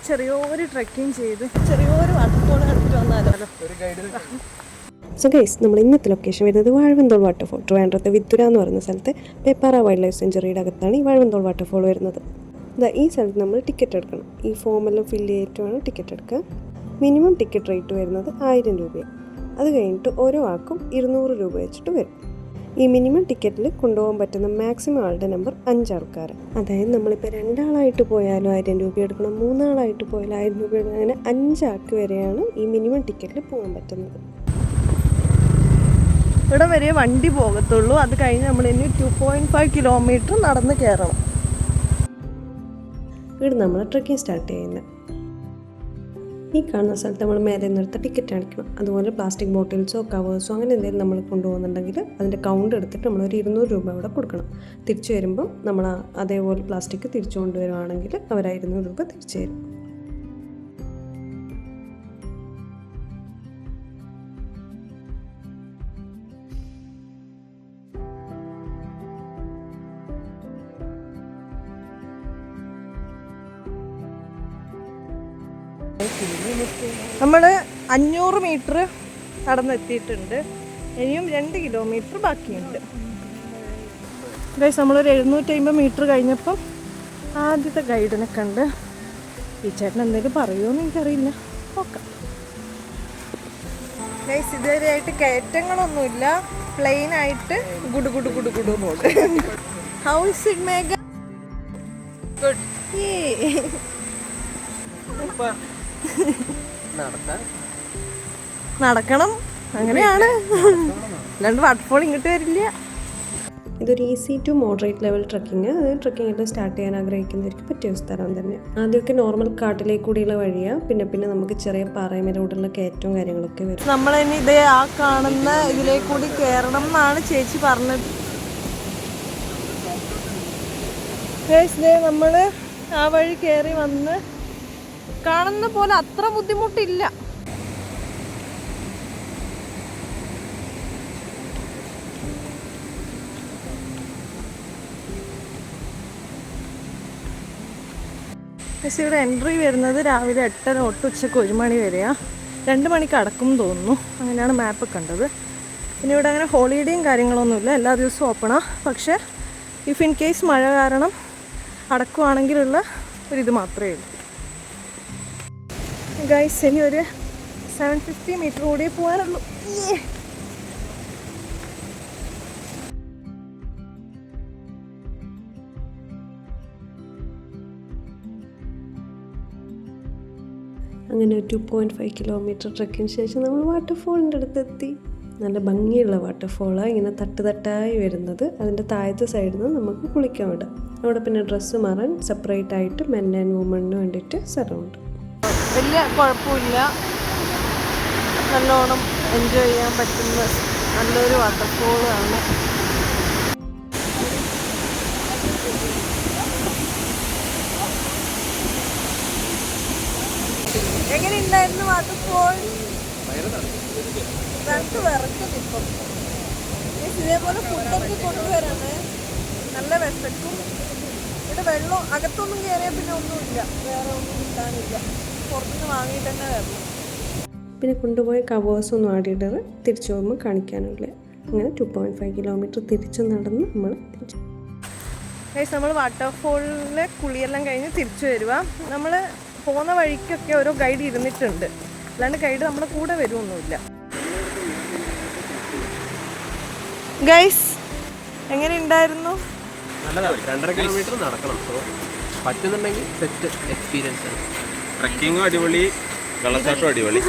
ചെറിയൊരു ട്രെക്കിംഗ് ചെയ്ത് ചെറിയൊരു വാട്ടർഫോൾ കണ്ടിട്ട് വന്നാലോ. സോ ഗൈസ്, നമ്മൾ ഇന്നത്തെ ലൊക്കേഷൻ വരുന്നത് വാഴവന്തോൾ വാട്ടർഫോൾ. ട്രിവാൻഡ്രത്തെ വിത്തുര എന്ന് പറയുന്ന സ്ഥലത്ത് പേപ്പാറ വൈൽഡ് ലൈഫ് സെഞ്ചുറിയുടെ അകത്താണ് ഈ വാഴവന്തോൾ വാട്ടർഫോൾ വരുന്നത്. ഈ സ്ഥലത്ത് നമ്മൾ ടിക്കറ്റ് എടുക്കണം. ഈ ഫോമെല്ലാം ഫില്ല് ചെയ്തിട്ടാണ് ടിക്കറ്റ് എടുക്കുക. മിനിമം ടിക്കറ്റ് റേറ്റ് വരുന്നത് 1000 രൂപയാണ്. അത് കഴിഞ്ഞിട്ട് ഓരോ ആൾക്കും 200 രൂപ വെച്ചിട്ട് വരും. ഈ മിനിമം ടിക്കറ്റിൽ കൊണ്ടുപോകാൻ പറ്റുന്ന മാക്സിമം ആളുടെ നമ്പർ 5 ആൾക്കാർ. അതായത് നമ്മളിപ്പോൾ 2 ആളായിട്ട് പോയാലും 1000 രൂപ എടുക്കണം, 3 ആളായിട്ട് പോയാലും 1000 രൂപ എടുക്കണം. അങ്ങനെ 5 ആൾക്ക് വരെയാണ് ഈ മിനിമം ടിക്കറ്റിൽ പോകാൻ പറ്റുന്നത്. ഇവിടെ വരെ വണ്ടി പോകത്തുള്ളൂ. അത് കഴിഞ്ഞ് നമ്മൾ ഇനി 2.5 കിലോമീറ്റർ നടന്ന് കയറണം. ഇവിടെ നമ്മൾ ട്രെക്കിംഗ് സ്റ്റാർട്ട് ചെയ്യുന്നത്. ഈ കാണുന്ന സ്ഥലത്ത് നമ്മൾ മേലെ നിന്നെടുത്ത ടിക്കറ്റ് അടിക്കണം. അതുപോലെ പ്ലാസ്റ്റിക് ബോട്ടിൽസോ കവേഴ്സോ അങ്ങനെ എന്തെങ്കിലും നമ്മൾ കൊണ്ടുപോകുന്നുണ്ടെങ്കിൽ അതിൻ്റെ കൗണ്ട് എടുത്തിട്ട് നമ്മളൊരു 200 രൂപ അവിടെ കൊടുക്കണം. തിരിച്ചു വരുമ്പം നമ്മൾ അതേപോലെ പ്ലാസ്റ്റിക് തിരിച്ചു കൊണ്ടുവരുവാണെങ്കിൽ അവർ 200 രൂപ തിരിച്ചു തരും. നമ്മൾ 500 മീറ്റർ നടന്നെത്തിയിട്ടുണ്ട്. ഇനിയും 2 കിലോമീറ്റർ ബാക്കിയുണ്ട്. ഗൈസ്, നമ്മളൊരു 750 മീറ്റർ കഴിഞ്ഞപ്പം ആദ്യത്തെ ഗൈഡിനെ കണ്ട്. ഈ ചേട്ടൻ എന്തെങ്കിലും പറയുമോയെന്ന് എനിക്കറിയില്ല. നോക്കാം. ഗൈസ്, ഇതുവരെയായിട്ട് കയറ്റങ്ങളൊന്നുമില്ല. പ്ലെയിനായിട്ട് ഗുഡു ഗുഡു ഗുഡു ഗുഡു road. How is it Megha? Good. നടക്കണം, അങ്ങനെയാണ്. അല്ലാണ്ട് വാട്ടർഫോൾ ഇങ്ങോട്ട് വരില്ല. ഇതൊരു easy to moderate level trekking. അത് ട്രക്കിങ്ങിൽ സ്റ്റാർട്ട് ചെയ്യാൻ ആഗ്രഹിക്കുന്നവർക്ക് പറ്റിയ ഒരു സ്ഥലം തന്നെ. ആദ്യമൊക്കെ നോർമൽ കാട്ടിലേക്ക് കൂടിയുള്ള വഴിയാണ്. പിന്നെ നമുക്ക് ചെറിയ പാറയമേലോട്ടുള്ള കയറ്റവും കാര്യങ്ങളൊക്കെ വരും. നമ്മളിനി ഇതേ ആ കാണുന്ന ഇതിലേക്ക് കൂടി കയറണം എന്നാണ് ചേച്ചി പറഞ്ഞത്. നമ്മൾ ആ വഴി കയറി വന്ന് കാണുന്ന പോലെ അത്ര ബുദ്ധിമുട്ടില്ല. ഇവിടെ എൻട്രി വരുന്നത് രാവിലെ 8:30 തൊട്ട് ഉച്ചയ്ക്ക് 1 മണി വരെയാണ്. 2 മണിക്ക് അടക്കും തോന്നുന്നു. അങ്ങനെയാണ് മാപ്പ് കണ്ടത്. പിന്നെ ഇവിടെ അങ്ങനെ ഹോളിഡേയും കാര്യങ്ങളൊന്നുമില്ല. എല്ലാ ദിവസവും ഓപ്പണാണ്. പക്ഷേ ഇഫ് ഇൻ കേസ് മഴ കാരണം അടക്കുവാണെങ്കിലുള്ള ഒരിത് മാത്രമേ ഉള്ളൂ. ഗൈസ്, ഇനി ഒരു 750 മീറ്റർ കൂടി പോകാനുള്ളൂ. അങ്ങനെ 2.5 കിലോമീറ്റർ ട്രക്കിന് ശേഷം നമ്മൾ വാട്ടർഫോളിൻ്റെ അടുത്തെത്തി. നല്ല ഭംഗിയുള്ള വാട്ടർഫോളാണ്, ഇങ്ങനെ തട്ടായി വരുന്നത്. അതിൻ്റെ താഴത്തെ സൈഡിൽ നിന്ന് നമുക്ക് കുളിക്കാൻ വിടാം. അവിടെ പിന്നെ ഡ്രസ്സ് മാറാൻ സെപ്പറേറ്റ് ആയിട്ട് മെൻ ആൻഡ് വുമണിന് വേണ്ടിയിട്ട് സ്ഥലമുണ്ട്. വലിയ കുഴപ്പമില്ല. നല്ലോണം എൻജോയ് ചെയ്യാൻ പറ്റുന്ന നല്ലൊരു വാട്ടർഫോളാണ്. എങ്ങനെയുണ്ടായിരുന്നു വാട്ടർഫോൾ? തണുത്ത് വിറക്കുന്നു ഇപ്പം. ഇതേപോലെ ഫുഡൊക്കെ കൊണ്ടുവരാണ്. നല്ല വിശക്കും. ഇവിടെ വെള്ളം അകത്തൊന്നും കയറിയാൽ പിന്നെ ഒന്നുമില്ല, വേറെ ഒന്നും കിട്ടാനില്ല. പുറത്തുനിന്ന് വാങ്ങിയിട്ട് തന്നെ വരണം. പിന്നെ കൊണ്ടുപോയ കവേഴ്സൊന്നും ആടിയിട്ടത് തിരിച്ചു പോകുമ്പോൾ കാണിക്കാനില്ല. അങ്ങനെ 2.5 കിലോമീറ്റർ തിരിച്ചു നടന്ന് നമ്മൾ വാട്ടർഫോളിലെ കുളിയെല്ലാം കഴിഞ്ഞ് തിരിച്ചു വരുക. നമ്മൾ പോകുന്ന വഴിക്കൊക്കെ ഓരോ ഗൈഡ് ഇരുന്നിട്ടുണ്ട്. അല്ലാണ്ട് ഗൈഡ് നമ്മുടെ കൂടെ വരുമൊന്നുമില്ല. ഗൈസ്, എങ്ങനെ ഉണ്ടായിരുന്നു? നല്ലതാണ്. 2.5 കിലോമീറ്റർ നടക്കണം. പറ്റുന്നുണ്ടെങ്കിൽ സെറ്റ് എക്സ്പീരിയൻസ് ആണ്. ട്രക്കിങ്ങും അടിപൊളി, വെള്ളച്ചാട്ടം അടിപൊളി.